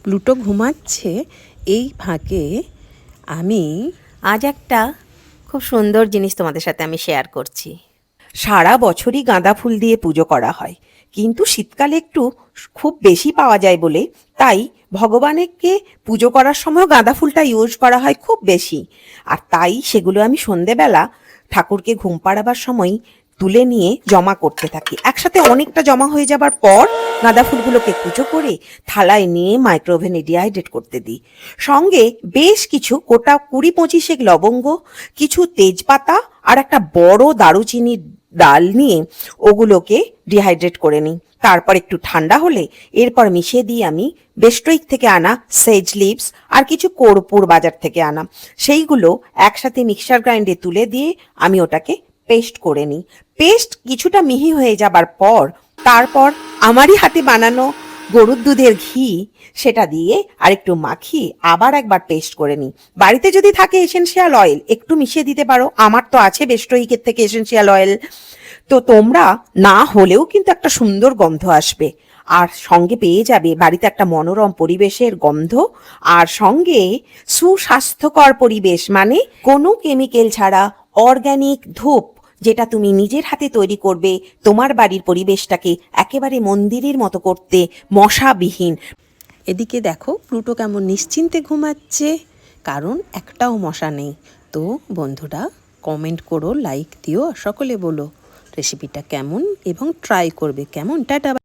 Pluto ঘুমাচ্ছে এই ফাঁকে আমি আজ একটা খুব সুন্দর জিনিস তোমাদের সাথে আমি শেয়ার করছি। সারা বছরই গাঁদা ফুল দিয়ে পুজো করা হয়, কিন্তু শীতকালে একটু খুব বেশি পাওয়া যায় বলে তাই ভগবানকে পুজো করার সময় গাঁদা ফুলটা ইউজ করা হয় খুব বেশি। আর তাই সেগুলো আমি সন্ধেবেলা ঠাকুরকে ঘুম পাড়াবার সময় তুলে নিয়ে জমা করতে থাকি। একসাথে অনেকটা জমা হয়ে যাবার পর গাঁদা ফুলগুলোকে কুচো করে থালায় নিয়ে মাইক্রোওভেনে ডিহাইড্রেট করতে দিই। সঙ্গে বেশ কিছু গোটা 20-25 লবঙ্গ, কিছু তেজপাতা আর একটা বড় দারুচিনির ডাল নিয়ে ওগুলোকে ডিহাইড্রেট করে নিই। তারপর একটু ঠান্ডা হলে এরপর মিশিয়ে দিই আমি বেস্ট্রিক থেকে আনা সেজ লিভস আর কিছু কর্পূর বাজার থেকে আনা। সেইগুলো একসাথে মিক্সার গ্রাইন্ডে তুলে দিয়ে আমি ওটাকে পেস্ট করে নিই। পেস্ট কিছুটা মিহি হয়ে যাবার পর তারপর আমারই হাতে বানানো গরুর দুধের ঘি সেটা দিয়ে আর একটু মাখিয়ে আবার একবার পেস্ট করে নিই। বাড়িতে যদি থাকে এসেনশিয়াল অয়েল একটু মিশিয়ে দিতে পারো, আমার তো আছে বেস্ট্রিকের থেকে এসেনশিয়াল অয়েল। তো তোমরা না হলেও কিন্তু একটা সুন্দর গন্ধ আসবে, আর সঙ্গে পেয়ে যাবে বাড়িতে একটা মনোরম পরিবেশের গন্ধ, আর সঙ্গে সুস্বাস্থ্যকর পরিবেশ, মানে কোনো কেমিক্যাল ছাড়া অর্গানিক ধূপ, যেটা তুমি নিজের হাতে তৈরি করবে তোমার বাড়ির পরিবেশটাকে একেবারে মন্দিরের মতো করতে, মশাবিহীন। এদিকে দেখো প্লুটো কেমন নিশ্চিন্তে ঘুমাচ্ছে, কারণ একটাও মশা নেই। তো বন্ধুরা কমেন্ট করো, লাইক দিও, সকলে বলো রেসিপিটা কেমন এবং ট্রাই করবে কেমন। টাটা।